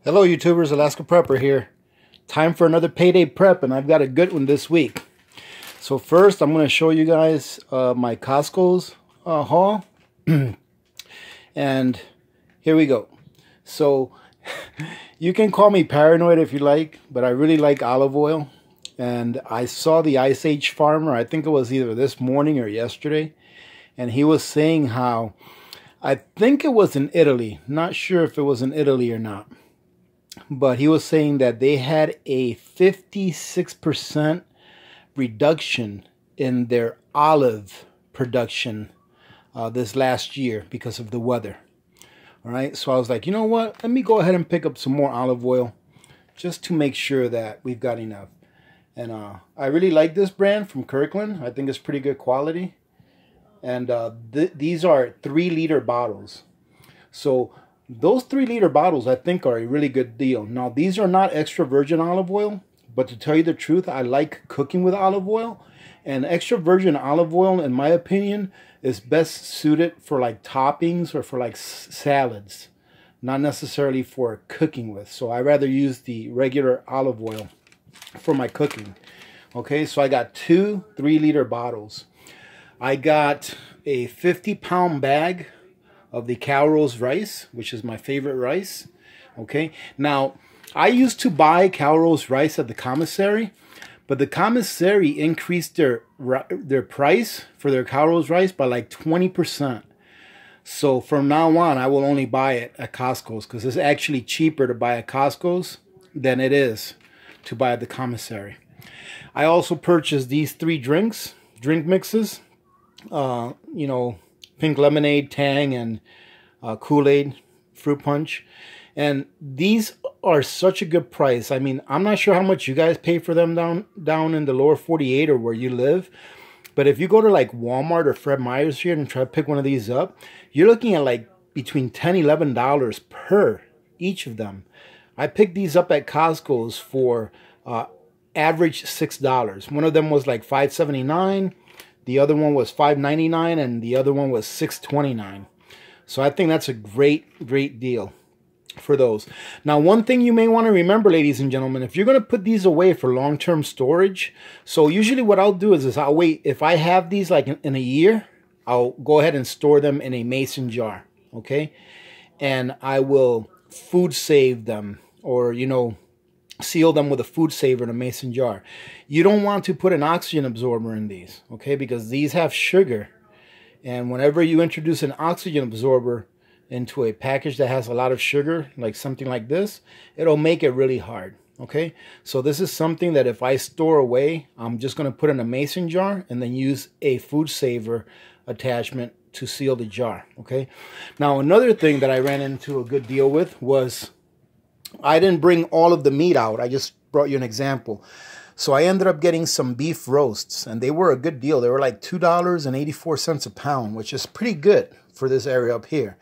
Hello YouTubers, Alaska Prepper here. Time for another payday prep, and I've got a good one this week. So first I'm going to show you guys my Costco's haul. And here we go. So you can call me paranoid if you like, but I really like olive oil. And I saw the Ice Age farmer, I think it was either this morning or yesterday, and he was saying how, I think it was in Italy, not sure if it was in Italy or not, but he was saying that they had a 56% reduction in their olive production this last year because of the weather. All right, so I was like, you know what? Let me go ahead and pick up some more olive oil just to make sure that we've got enough. And I really like this brand from Kirkland. I think it's pretty good quality. And these are 3-liter bottles. So those 3-liter bottles, I think, are a really good deal. Now, these are not extra virgin olive oil, but to tell you the truth, I like cooking with olive oil. And extra virgin olive oil, in my opinion, is best suited for like toppings or for like salads, not necessarily for cooking with. So I rather use the regular olive oil for my cooking. Okay, so I got 2 3-liter bottles. I got a 50-pound bag of the Calrose rice, which is my favorite rice. Okay, now I used to buy Calrose rice at the commissary, but the commissary increased their price for their Calrose rice by like 20%. So from now on, I will only buy it at Costco's because it's actually cheaper to buy at Costco's than it is to buy at the commissary. I also purchased these 3 drink mixes. You know, pink lemonade, Tang, and Kool-Aid, fruit punch. And these are such a good price. I mean, I'm not sure how much you guys pay for them down in the lower 48 or where you live. But if you go to like Walmart or Fred Meyer's here and try to pick one of these up, you're looking at like between $10 and $11 per each of them. I picked these up at Costco's for average $6. One of them was like $5.79. The other one was $5.99, and the other one was $6.29. So I think that's a great deal for those. Now, one thing you may want to remember, ladies and gentlemen, if you're going to put these away for long-term storage, so usually what I'll do is I'll wait. If I have these like in a year, I'll go ahead and store them in a mason jar, okay? And I will food save them, or, you know, seal them with a food saver in a mason jar. You don't want to put an oxygen absorber in these, okay? Because these have sugar. And whenever you introduce an oxygen absorber into a package that has a lot of sugar, like something like this, it'll make it really hard, okay? So this is something that if I store away, I'm just going to put in a mason jar and then use a food saver attachment to seal the jar, okay? Now, another thing that I ran into a good deal with was I didn't bring all of the meat out. I just brought you an example. So I ended up getting some beef roasts, and they were a good deal. They were like $2.84 a pound, which is pretty good for this area up here.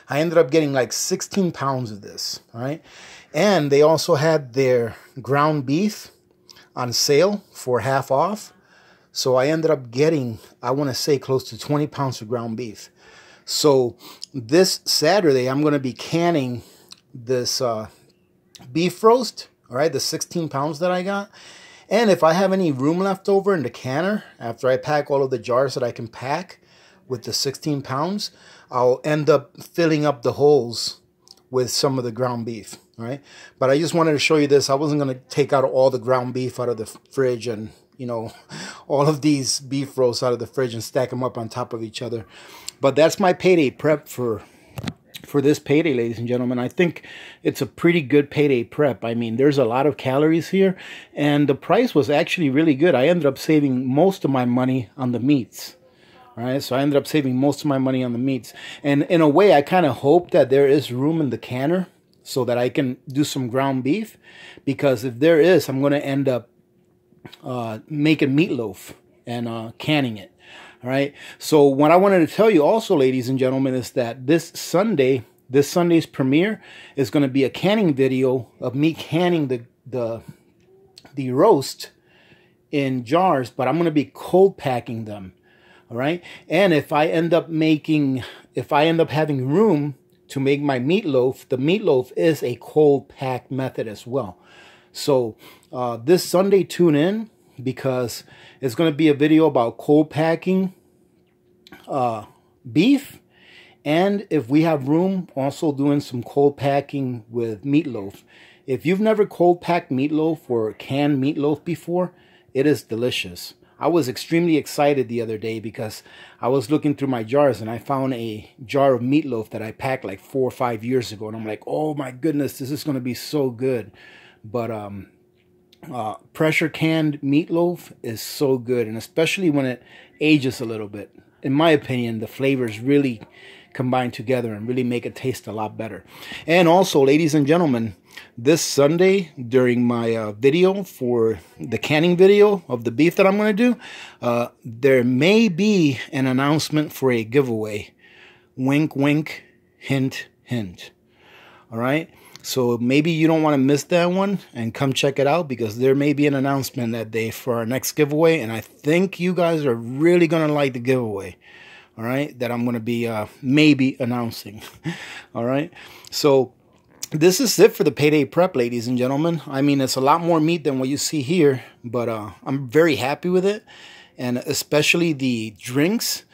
I ended up getting like 16 pounds of this, all right? And they also had their ground beef on sale for half off. So I ended up getting, I want to say, close to 20 pounds of ground beef. So this Saturday, I'm going to be canning this beef roast, all right, the 16 pounds that I got. And if I have any room left over in the canner, after I pack all of the jars that I can pack with the 16 pounds, I'll end up filling up the holes with some of the ground beef, all right? But I just wanted to show you this. I wasn't going to take out all the ground beef out of the fridge and, you know, all of these beef roasts out of the fridge and stack them up on top of each other. But that's my payday prep for this payday, ladies and gentlemen. I think it's a pretty good payday prep. I mean, there's a lot of calories here, and the price was actually really good. I ended up saving most of my money on the meats. All right, so I ended up saving most of my money on the meats. And in a way, I kind of hope that there is room in the canner so that I can do some ground beef, because if there is, I'm going to end up making meatloaf and canning it. All right. So what I wanted to tell you also, ladies and gentlemen, is that this Sunday's premiere is going to be a canning video of me canning the roast in jars, but I'm going to be cold packing them. All right. And if I end up having room to make my meatloaf. The meatloaf is a cold pack method as well. So this Sunday, tune in, because it's going to be a video about cold packing beef, and if we have room, also doing some cold packing with meatloaf. If you've never cold packed meatloaf or canned meatloaf before, it is delicious. I was extremely excited the other day because I was looking through my jars and I found a jar of meatloaf that I packed like 4 or 5 years ago, and I'm like, oh my goodness, this is going to be so good. But pressure canned meatloaf is so good, and especially when it ages a little bit. In my opinion, the flavors really combine together and really make it taste a lot better. And also, ladies and gentlemen, this Sunday during my video for the canning video of the beef that I'm going to do, there may be an announcement for a giveaway. Wink, wink, hint, hint. All right. So maybe you don't want to miss that one and come check it out, because there may be an announcement that day for our next giveaway. And I think you guys are really going to like the giveaway. All right. That I'm going to be maybe announcing. All right. So this is it for the payday prep, ladies and gentlemen. I mean, it's a lot more meat than what you see here, but I'm very happy with it. And especially the drinks.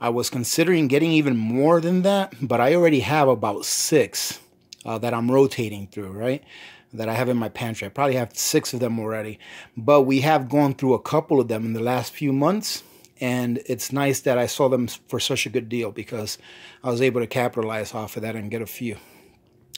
I was considering getting even more than that, but I already have about 6 that I'm rotating through, right? That I have in my pantry. I probably have 6 of them already. But we have gone through a couple of them in the last few months. And it's nice that I saw them for such a good deal, because I was able to capitalize off of that and get a few.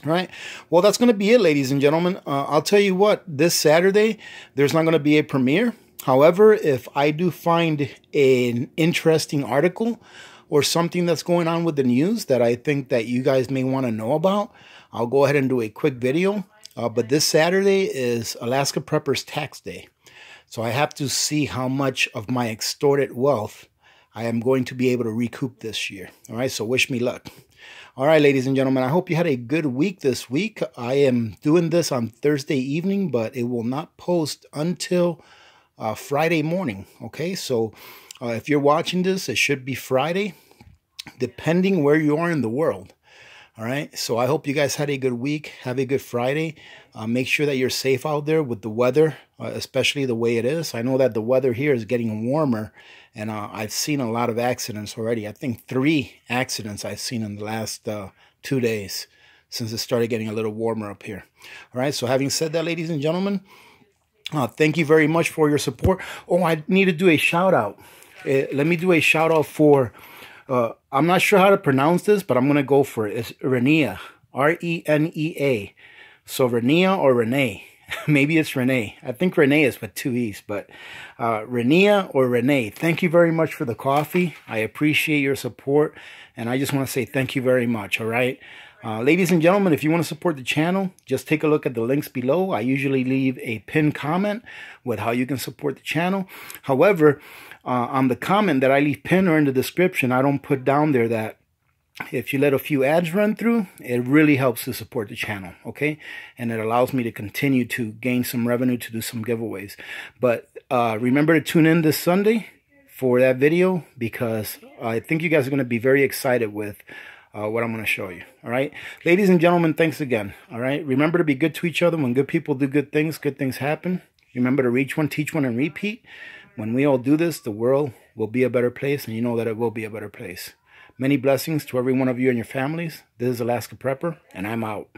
All right. Well, that's going to be it, ladies and gentlemen. I'll tell you what, this Saturday, there's not going to be a premiere. However, if I do find an interesting article or something that's going on with the news that I think that you guys may want to know about, I'll go ahead and do a quick video. But this Saturday is Alaska Preppers Tax Day. So I have to see how much of my extorted wealth I am going to be able to recoup this year. All right, so wish me luck. All right, ladies and gentlemen, I hope you had a good week this week. I am doing this on Thursday evening, but it will not post until Friday morning. Okay, so if you're watching this, it should be Friday, depending where you are in the world. All right, so I hope you guys had a good week. Have a good Friday. Make sure that you're safe out there with the weather, especially the way it is. I know that the weather here is getting warmer, and I've seen a lot of accidents already. I think 3 accidents I've seen in the last 2 days since it started getting a little warmer up here. All right, so having said that, ladies and gentlemen, thank you very much for your support. Oh, I need to do a shout out. Let me do a shout out for... I'm not sure how to pronounce this, but I'm going to go for it. It's Renea. R-E-N-E-A. So Renea or Renee. Maybe it's Renee. I think Renee is with 2 E's, but Renea or Renee. Thank you very much for the coffee. I appreciate your support, and I just want to say thank you very much, all right? Ladies and gentlemen, if you want to support the channel, just take a look at the links below. I usually leave a pinned comment with how you can support the channel. However, on the comment that I leave pinned or in the description, I don't put down there that if you let a few ads run through, it really helps to support the channel, okay? And it allows me to continue to gain some revenue to do some giveaways. But remember to tune in this Sunday for that video, because I think you guys are going to be very excited with what I'm going to show you. All right, ladies and gentlemen, thanks again. All right, remember to be good to each other. When good people do good things happen. Remember to reach one, teach one, and repeat. When we all do this, the world will be a better place, and you know that it will be a better place. Many blessings to every one of you and your families. This is Alaska Prepper, and I'm out.